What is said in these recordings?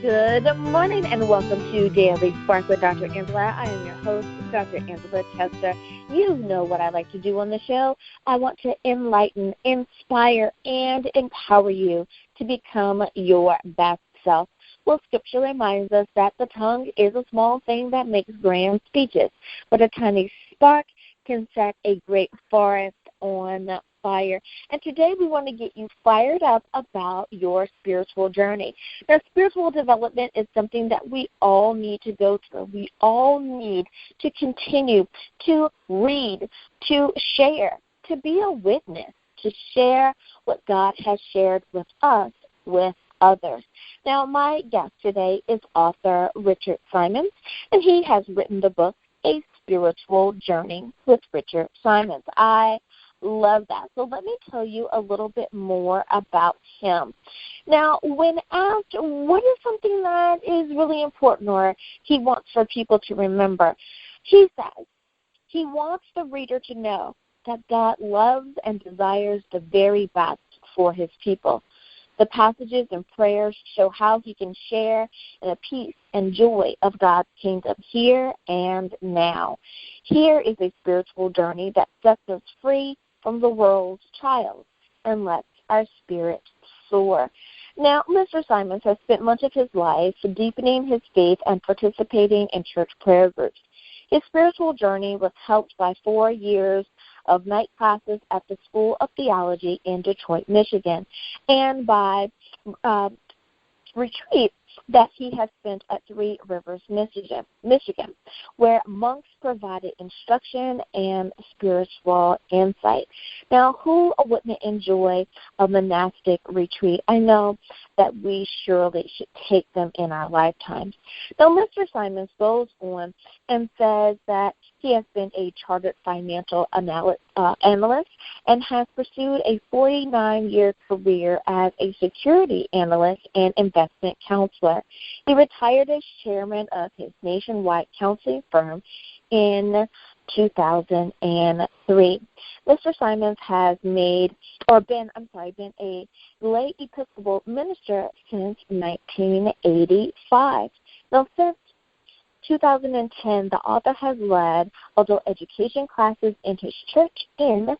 Good morning and welcome to Daily Spark with Dr. Angela. I am your host, Dr. Angela Chester. You know what I like to do on the show. I want to enlighten, inspire, and empower you to become your best self. Well, Scripture reminds us that the tongue is a small thing that makes grand speeches, but a tiny spark can set a great forest on fire. And today we want to get you fired up about your spiritual journey. Now, spiritual development is something that we all need to go through. We all need to continue to read, to share, to be a witness, to share what God has shared with us, with others. Now, my guest today is author Richard Simonds, and he has written the book, A Spiritual Journey with Richard Simonds. I love that. So let me tell you a little bit more about him. Now, when asked what is something that is really important or he wants for people to remember, he says he wants the reader to know that God loves and desires the very best for his people. The passages and prayers show how he can share in the peace and joy of God's kingdom here and now. Here is a spiritual journey that sets us free from the world's trials and lets our spirit soar. Now, Mr. Simonds has spent much of his life deepening his faith and participating in church prayer groups. His spiritual journey was helped by 4 years of night classes at the School of Theology in Detroit, Michigan, and by retreats that he has spent at Three Rivers, Michigan, where monks provided instruction and spiritual insight. Now, who wouldn't enjoy a monastic retreat? I know that we surely should take them in our lifetimes. Now, Mr. Simonds goes on and says that he has been a chartered financial analyst and has pursued a 49-year career as a security analyst and investment counselor. He retired as chairman of his nationwide counseling firm in 2003. Mr. Simonds has been a lay Episcopal minister since 1985. Now, since 2010, the author has led adult education classes in his church in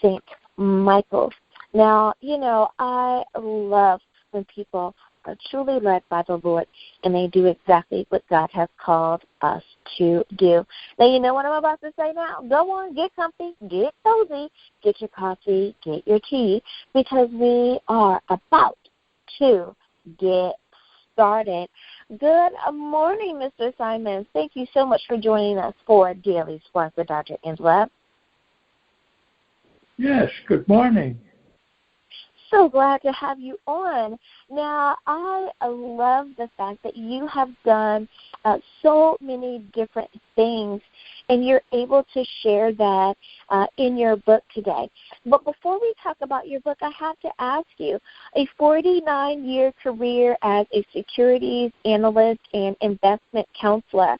St. Michael's. Now, I love when people are truly led by the Lord and they do exactly what God has called us to do. Now, you know what I'm about to say now? Go on, get comfy, get cozy, get your coffee, get your tea, because we are about to get started. Good morning, Mr. Simonds. Thank you so much for joining us for Daily Spark with Dr. Angela. Yes, good morning. So glad to have you on. Now, I love the fact that you have done so many different things, and you're able to share that in your book today. But before we talk about your book, I have to ask you, a 49-year career as a securities analyst and investment counselor,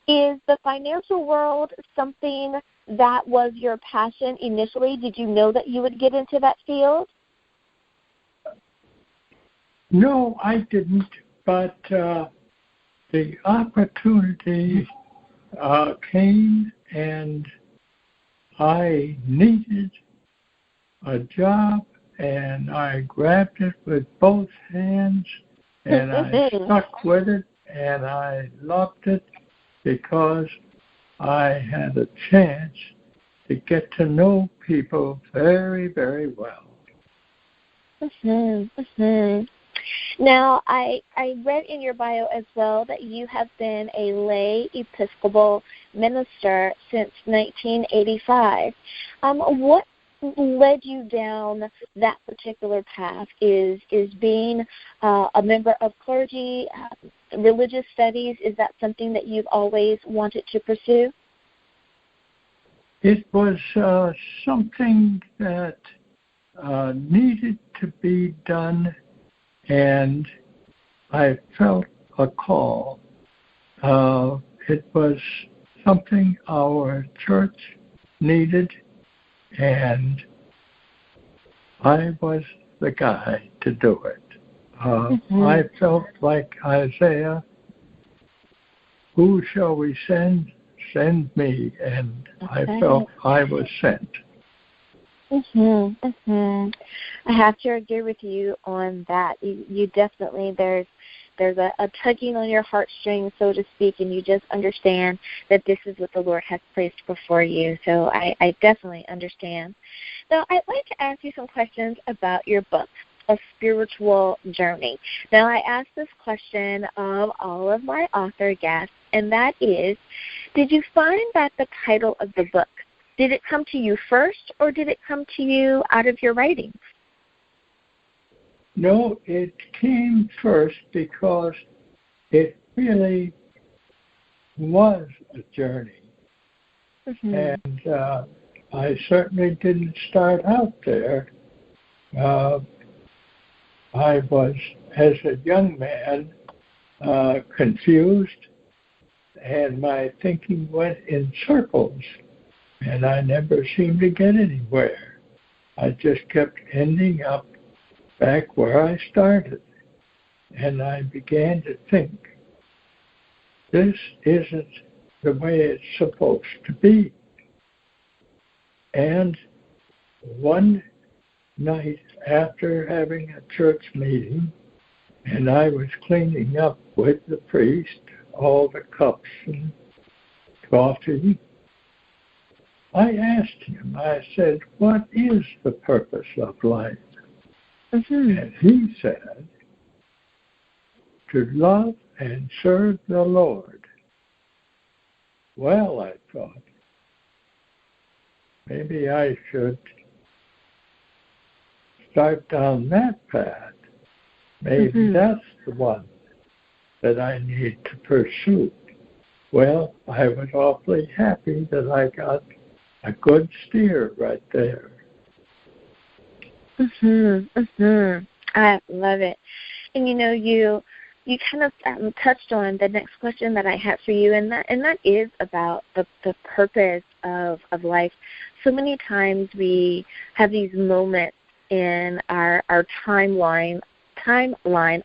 is the financial world something that was your passion initially? Did you know that you would get into that field? No, I didn't, but the opportunity came, and I needed a job, and I grabbed it with both hands, and I stuck with it, and I loved it because I had a chance to get to know people very, very well. Now, I read in your bio as well that you have been a lay Episcopal minister since 1985. What led you down that particular path? Is being a member of clergy, religious studies, is that something that you've always wanted to pursue? It was something that needed to be done, and I felt a call. It was something our church needed, and I was the guy to do it. I felt like Isaiah, who shall we send? Send me. And I felt I was sent. I have to agree with you on that. You definitely, there's a tugging on your heartstrings, so to speak, and you just understand that this is what the Lord has placed before you. So I definitely understand. Now, I'd like to ask you some questions about your book, A Spiritual Journey. Now, I ask this question of all of my author guests, and that is, did you find that the title of the book, did it come to you first, or did it come to you out of your writings? No, it came first because it really was a journey. And I certainly didn't start out there. I was, as a young man, confused, and my thinking went in circles, and I never seemed to get anywhere. I just kept ending up back where I started, and I began to think, this isn't the way it's supposed to be. And one night after having a church meeting, and I was cleaning up with the priest all the cups and coffee, I asked him, I said, what is the purpose of life? And he said, to love and serve the Lord. Well, I thought, maybe I should start down that path. Maybe that's the one that I need to pursue. Well, I was awfully happy that I got a good steer right there. I love it. And you kind of touched on the next question that I had for you, and that is about the purpose of life. So many times we have these moments in our timeline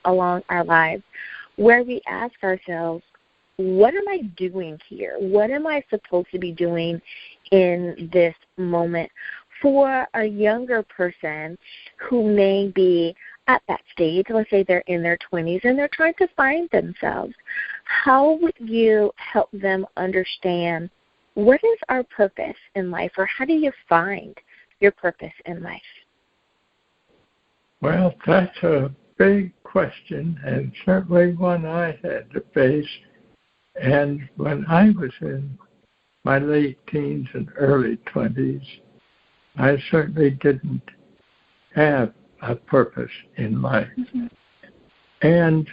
along our lives where we ask ourselves, what am I doing here? What am I supposed to be doing in this moment? For a younger person who may be at that stage, let's say they're in their 20s and they're trying to find themselves, how would you help them understand what is our purpose in life, or how do you find your purpose in life? Well, that's a big question, and certainly one I had to face. And when I was in my late teens and early 20s, I certainly didn't have a purpose in life. And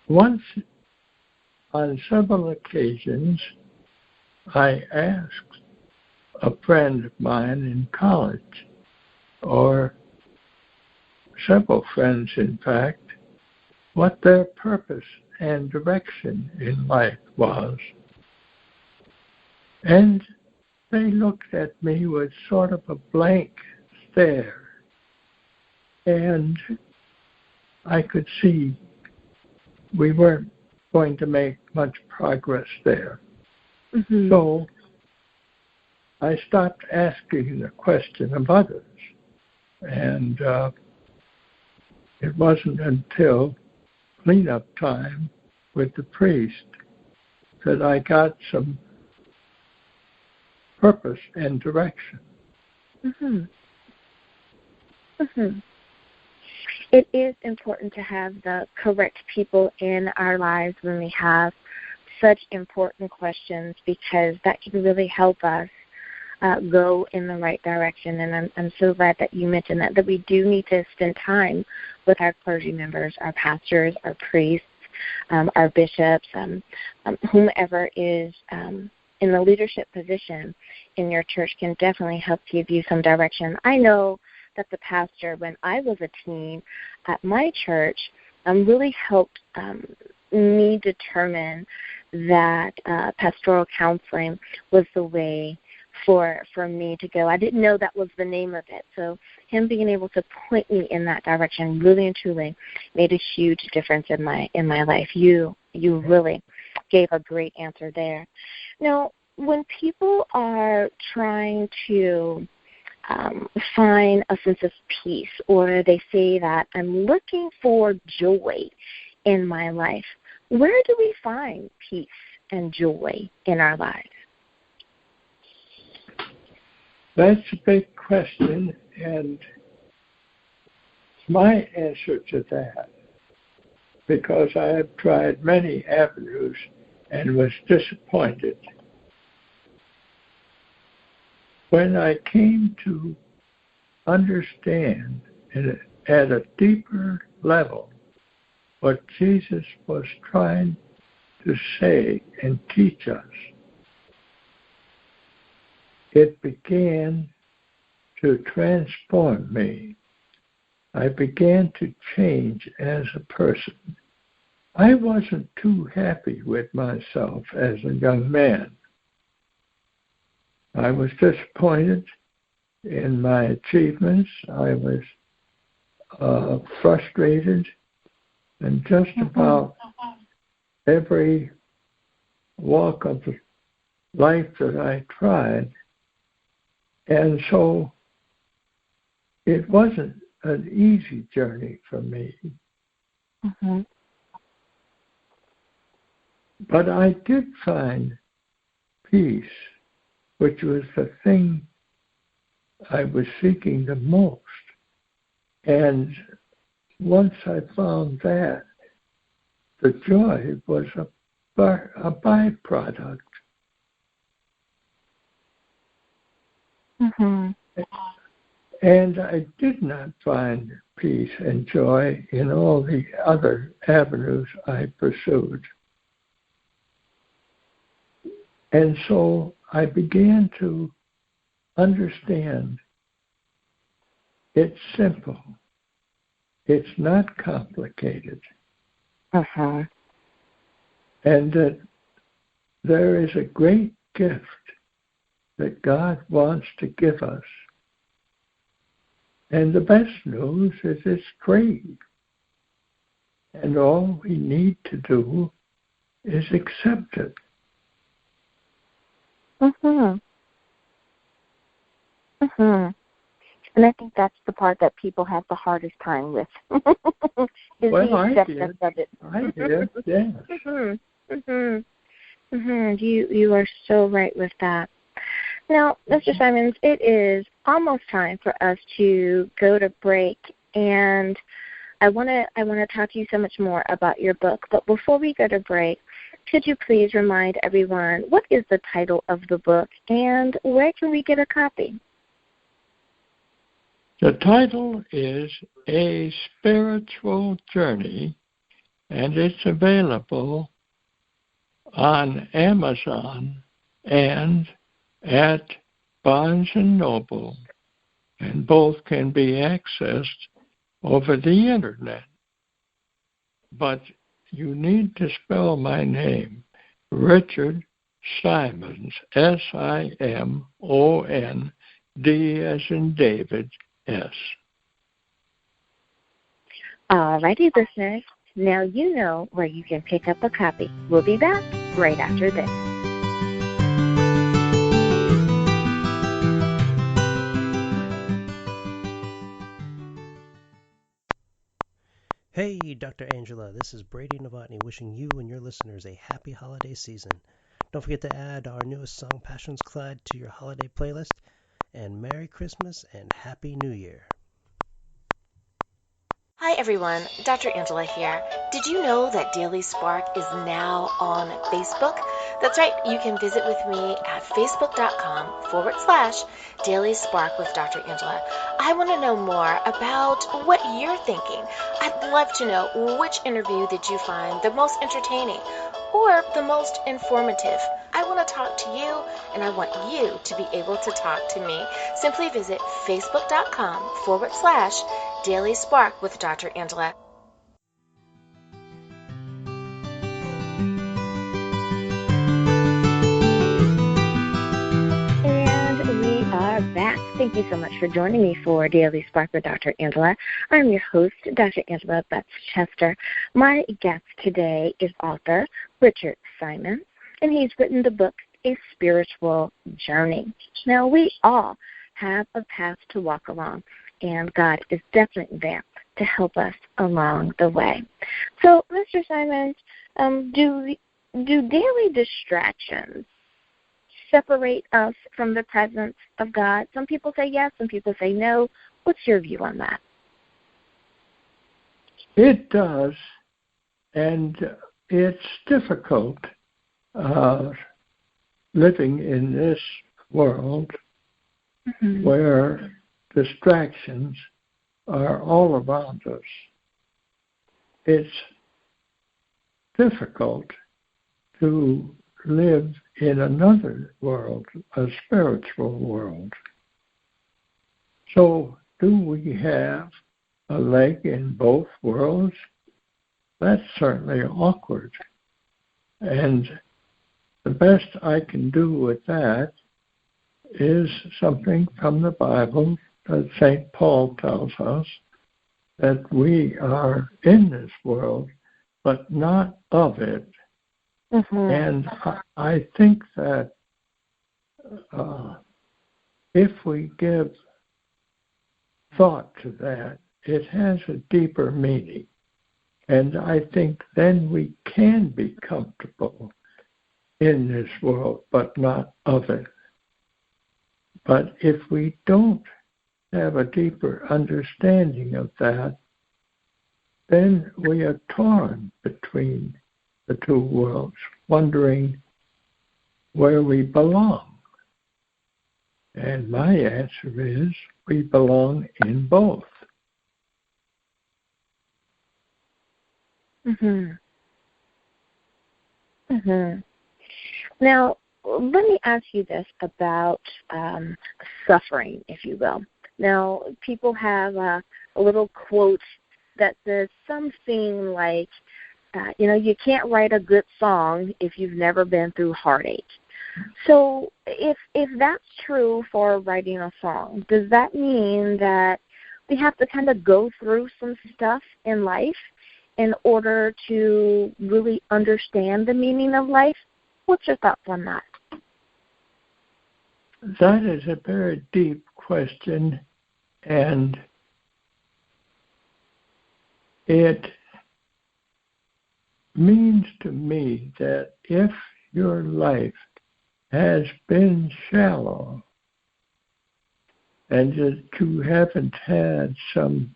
once, on several occasions, I asked a friend of mine in college, or several friends, in fact, what their purpose and direction in life was. And they looked at me with sort of a blank stare. And I could see we weren't going to make much progress there. So I stopped asking the question of others. And it wasn't until cleanup time with the priest that I got some purpose and direction. It is important to have the correct people in our lives when we have such important questions, because that can really help us go in the right direction. And I'm so glad that you mentioned that we do need to spend time with our clergy members, our pastors, our priests, our bishops, whomever is in the leadership position in your church can definitely help give you some direction. I know that the pastor, when I was a teen at my church, really helped me determine that pastoral counseling was the way for me to go. I didn't know that was the name of it. So him being able to point me in that direction really and truly made a huge difference in my life. You really gave a great answer there. Now, when people are trying to find a sense of peace, or they say that I'm looking for joy in my life, where do we find peace and joy in our lives? That's a big question, and my answer to that, because I have tried many avenues and was disappointed. When I came to understand at a deeper level what Jesus was trying to say and teach us, it began to transform me. I began to change as a person. I wasn't too happy with myself as a young man. I was disappointed in my achievements. I was frustrated, and just about every walk of life that I tried. And so it wasn't an easy journey for me. Mm-hmm. But I did find peace, which was the thing I was seeking the most. And once I found that, the joy was a byproduct. Mm-hmm. And I did not find peace and joy in all the other avenues I pursued. And so I began to understand it's simple. It's not complicated. Uh-huh. And that there is a great gift that God wants to give us. And the best news is it's free. And all we need to do is accept it. Mm-hmm. Mm-hmm. And I think that's the part that people have the hardest time with. Is Well, the I acceptance did. of it. I did, yes. Mm-hmm. Mm-hmm. Mm-hmm. You are so right with that. Now, Mr. Simonds, it is almost time for us to go to break, and I want to talk to you so much more about your book. But before we go to break, could you please remind everyone what is the title of the book and where can we get a copy? The title is A Spiritual Journey, and it's available on Amazon and at Barnes & Noble, and both can be accessed over the Internet. But you need to spell my name, Richard Simonds, Simonds, D as in David, S. All righty, listeners. Now you know where you can pick up a copy. We'll be back right after this. Hey, Dr. Angela, this is Brady Novotny wishing you and your listeners a happy holiday season. Don't forget to add our newest song, Passions Clad, to your holiday playlist. And Merry Christmas and Happy New Year. Hi everyone, Dr. Angela here. Did you know that Daily Spark is now on Facebook? That's right, you can visit with me at facebook.com/Daily Spark with Dr. Angela. I want to know more about what you're thinking. I'd love to know which interview did you find the most entertaining or the most informative. I want to talk to you and I want you to be able to talk to me. Simply visit facebook.com/Daily Spark with Dr. Angela. And Thank you so much for joining me for Daily Spark with Dr. Angela. I'm your host, Dr. Angela Betts-Chester. My guest today is author Richard Simonds, and he's written the book, A Spiritual Journey. Now, we all have a path to walk along, and God is definitely there to help us along the way. So, Mr. Simonds, do daily distractions separate us from the presence of God? Some people say yes, some people say no. What's your view on that? It does, and it's difficult living in this world where distractions are all around us. It's difficult to live in another world, a spiritual world. So, do we have a leg in both worlds? That's certainly awkward. And the best I can do with that is something from the Bible that St. Paul tells us, that we are in this world, but not of it. And I think that if we give thought to that, it has a deeper meaning. And I think then we can be comfortable in this world, but not of it. But if we don't have a deeper understanding of that, then we are torn between the two worlds, wondering where we belong. And my answer is, we belong in both. Now, let me ask you this about suffering, if you will. Now, people have a little quote that says something like, you can't write a good song if you've never been through heartache. So if that's true for writing a song, does that mean that we have to kind of go through some stuff in life in order to really understand the meaning of life? What's your thoughts on that? That is a very deep question, and it means to me that if your life has been shallow and that you haven't had some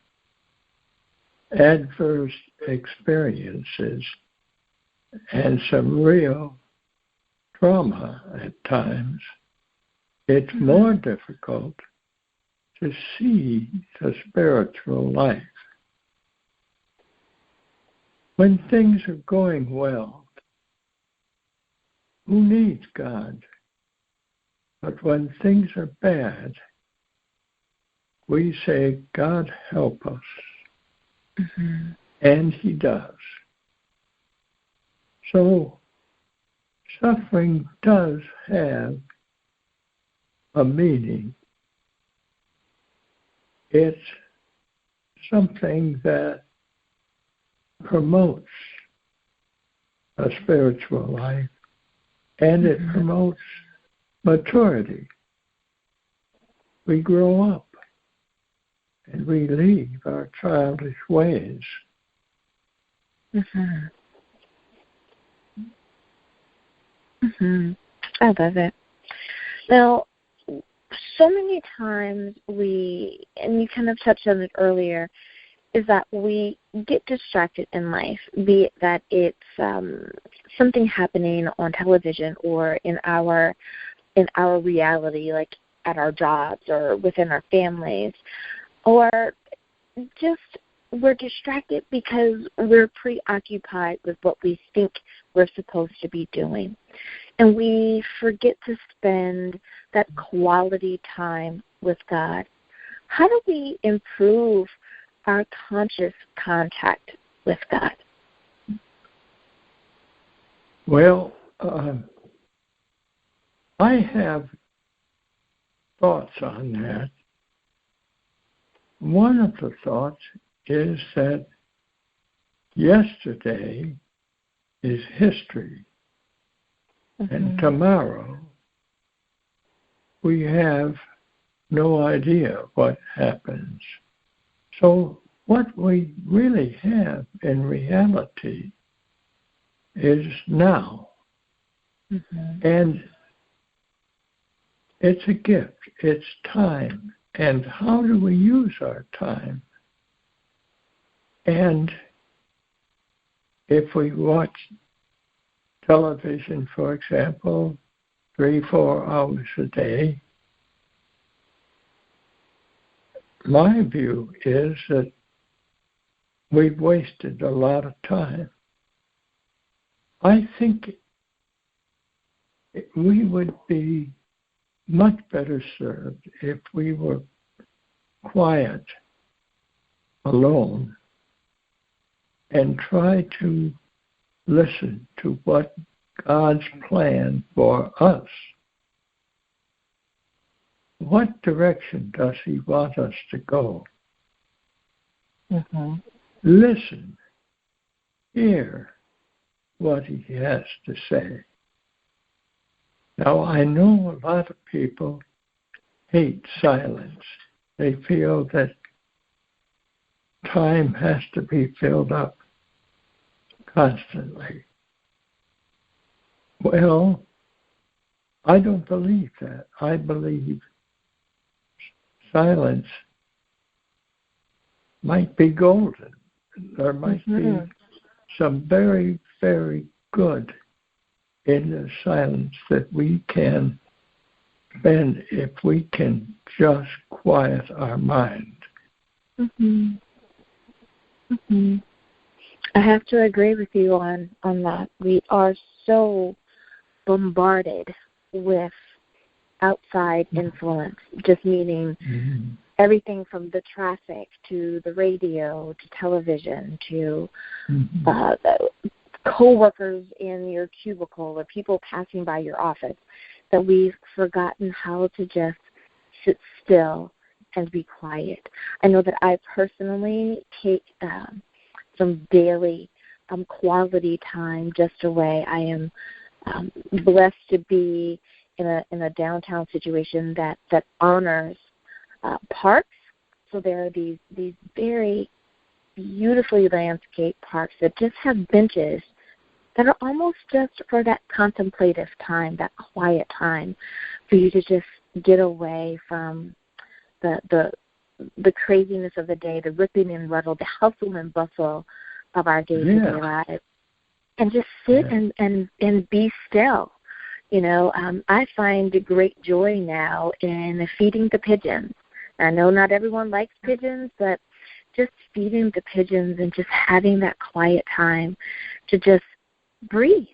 adverse experiences and some real trauma at times, it's more difficult to see the spiritual life. When things are going well, who needs God? But when things are bad, we say, God help us. And He does. So, suffering does have a meaning. It's something that promotes a spiritual life, and it promotes maturity. We grow up and we leave our childish ways. I love it. Now, so many times and you kind of touched on it earlier, is that we get distracted in life, be it that it's something happening on television or in our reality, like at our jobs or within our families, or just we're distracted because we're preoccupied with what we think we're supposed to be doing. And we forget to spend that quality time with God. How do we improve our conscious contact with God? Well, I have thoughts on that, one of the thoughts is that yesterday is history, and tomorrow we have no idea what happens. So what we really have in reality is now. And it's a gift. It's time. And how do we use our time? And if we watch television, for example, 3-4 hours a day, my view is that we've wasted a lot of time. I think we would be much better served if we were quiet, alone, and try to listen to what God's plan for us. What direction does He want us to go? Listen, hear what He has to say. Now, I know a lot of people hate silence. They feel that time has to be filled up constantly. Well, I don't believe that. I believe silence might be golden. There might be some very, very good in the silence that we can spend if we can just quiet our mind. I have to agree with you on that. We are so bombarded with outside influence, just meaning everything from the traffic to the radio to television to co-workers in your cubicle or people passing by your office, that we've forgotten how to just sit still and be quiet. I know that I personally take some daily quality time just away. I am blessed to be in a downtown situation that honors parks. So there are these very beautifully landscaped parks that just have benches that are almost just for that contemplative time, that quiet time, for you to just get away from the craziness of the day, the ripping and rattle, the hustle and bustle of our day-to-day lives, and just sit and be still. You know, I find great joy now in feeding the pigeons. I know not everyone likes pigeons, but just feeding the pigeons and just having that quiet time to just breathe.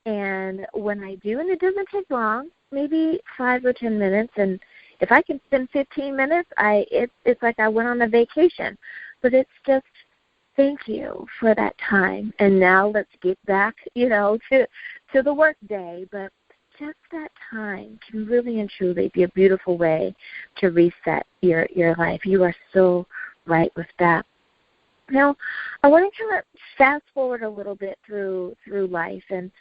And when I do, and it doesn't take long, maybe 5 or 10 minutes, and if I can spend 15 minutes, it's like I went on a vacation. But it's just, thank you for that time. And now let's get back, to the work day. But just that time can really and truly be a beautiful way to reset your life. You are so right with that. Now, I want to kind of fast forward a little bit through life, and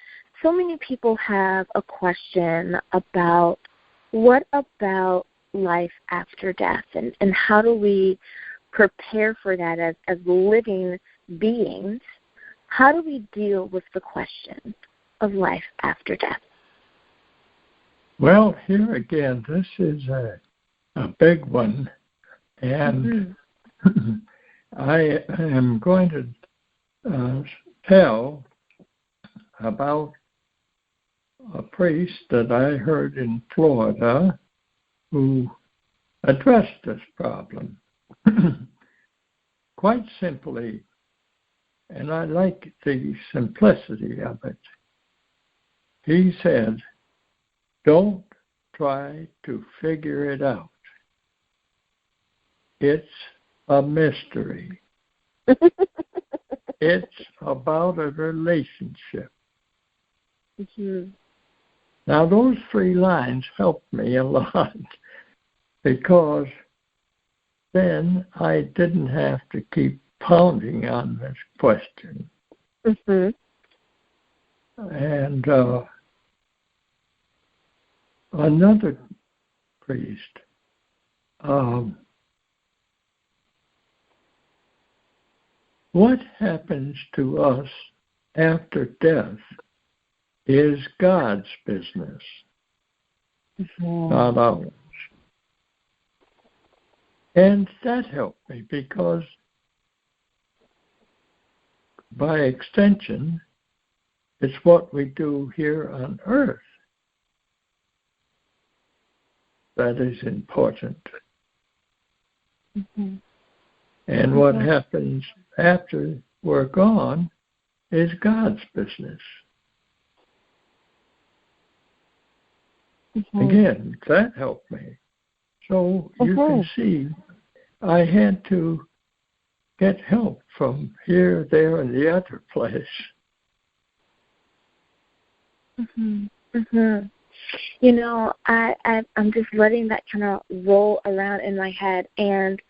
so many people have a question about what about life after death, and how do we prepare for that as living beings? How do we deal with the question of life after death? Well, here again, this is a big one, and I am going to tell about a priest that I heard in Florida who addressed this problem quite simply, and I like the simplicity of it. He said, don't try to figure it out. It's a mystery. It's about a relationship. Now, those 3 lines helped me a lot because then I didn't have to keep pounding on this question. Mm-hmm. And another priest, what happens to us after death is God's business, not ours. And that helped me because, by extension, it's what we do here on earth that is important. Mm-hmm. And what happens after we're gone is God's business. Mm-hmm. Again, that helped me. So you can see I had to get help from here, there, and the other place. Mm-hmm. Mm-hmm. You know, I'm just letting that kind of roll around in my head, and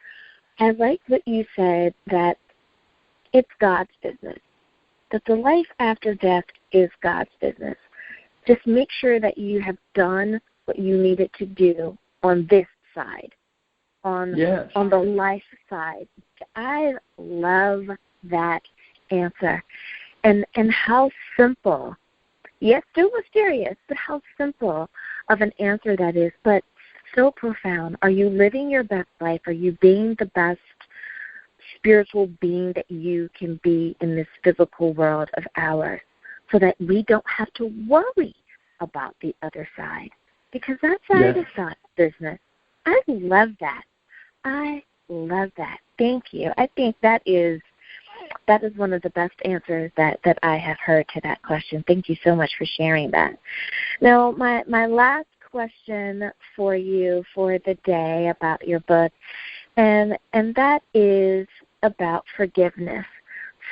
I like what you said, that it's God's business, that the life after death is God's business. Just make sure that you have done what you needed to do on this side, on the life side. I love that answer, and how simple. Yes, still mysterious, but how simple of an answer that is, but so profound. Are you living your best life? Are you being the best spiritual being that you can be in this physical world of ours, so that we don't have to worry about the other side? Because that side is God's business. I love that. I love that. Thank you. I think that is one of the best answers that I have heard to that question. Thank you so much for sharing that. Now, my last question for you for the day about your book, and that is about forgiveness.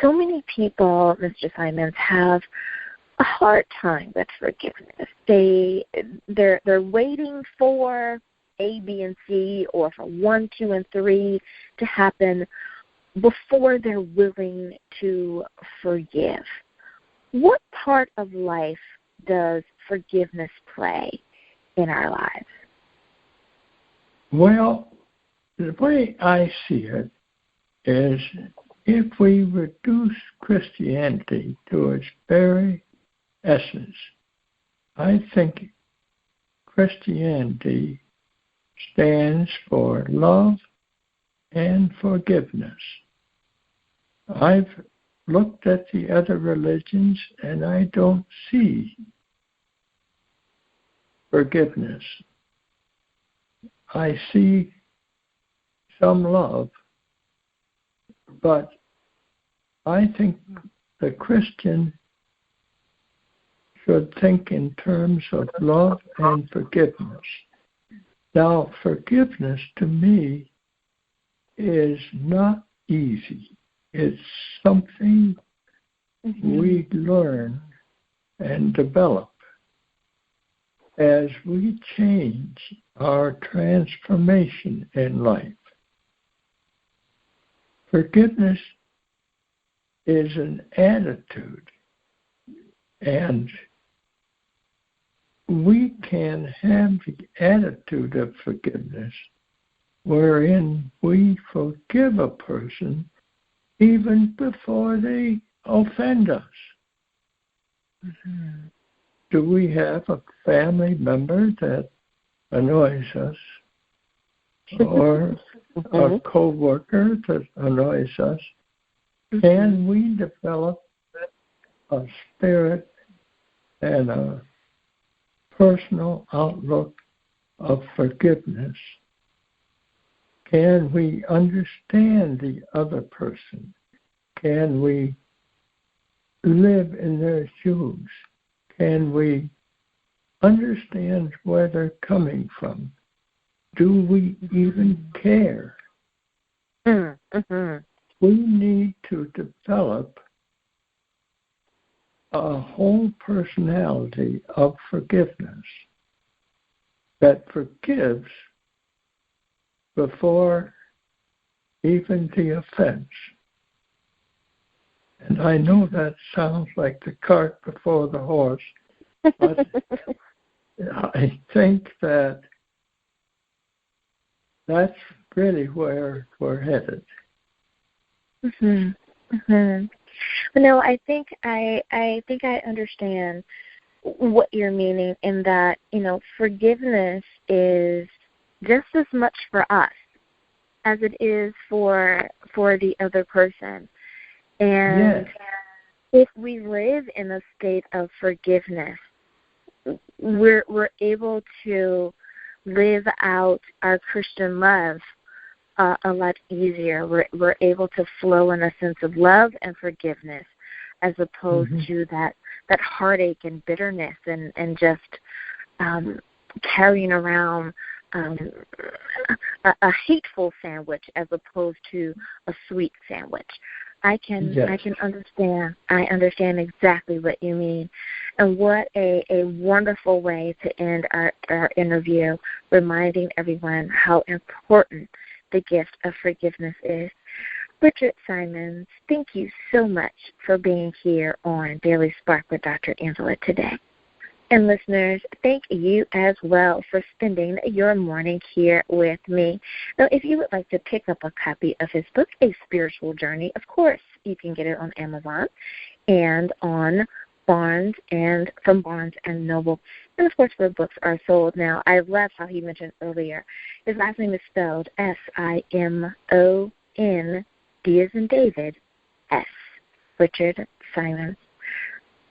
So many people, Mr. Simonds, have a hard time with forgiveness. They're waiting for A, B, and C, or for 1, 2, and 3 to happen before they're willing to forgive. What part of life does forgiveness play in our lives? Well, the way I see it is, if we reduce Christianity to its very essence, I think Christianity stands for love and forgiveness. I've looked at the other religions and I don't see forgiveness. I see some love, but I think the Christian should think in terms of love and forgiveness. Now, forgiveness to me is not easy. It's something we learn and develop as we change our transformation in life. Forgiveness is an attitude, and we can have the attitude of forgiveness wherein we forgive a person even before they offend us. Mm-hmm. Do we have a family member that annoys us, or a co-worker that annoys us? Can we develop a spirit and a personal outlook of forgiveness? Can we understand the other person? Can we live in their shoes? Can we understand where they're coming from? Do we even care? Mm-hmm. We need to develop a whole personality of forgiveness that forgives before even the offense. And I know that sounds like the cart before the horse, but I think that that's really where we're headed. Mhm. Mhm. No, I think I understand what you're meaning in that, forgiveness is just as much for us as it is for the other person. And Yes. if we live in a state of forgiveness, we're able to live out our Christian love a lot easier. We're able to flow in a sense of love and forgiveness, as opposed to that heartache and bitterness and just carrying around a hateful sandwich as opposed to a sweet sandwich. I can understand. I understand exactly what you mean. And what a wonderful way to end our interview, reminding everyone how important the gift of forgiveness is. Richard Simonds, thank you so much for being here on Daily Spark with Dr. Angela today. And listeners, thank you as well for spending your morning here with me. Now, if you would like to pick up a copy of his book, A Spiritual Journey, of course, you can get it on Amazon and on Barnes and Noble. And, of course, where books are sold. Now, I love how he mentioned earlier, his last name is spelled Simon, D as in David, S. Richard Simonds.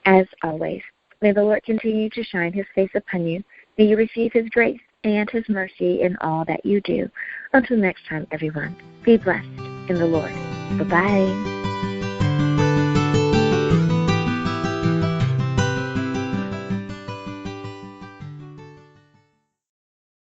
As always, may the Lord continue to shine his face upon you. May you receive his grace and his mercy in all that you do. Until next time, everyone, be blessed in the Lord. Bye-bye.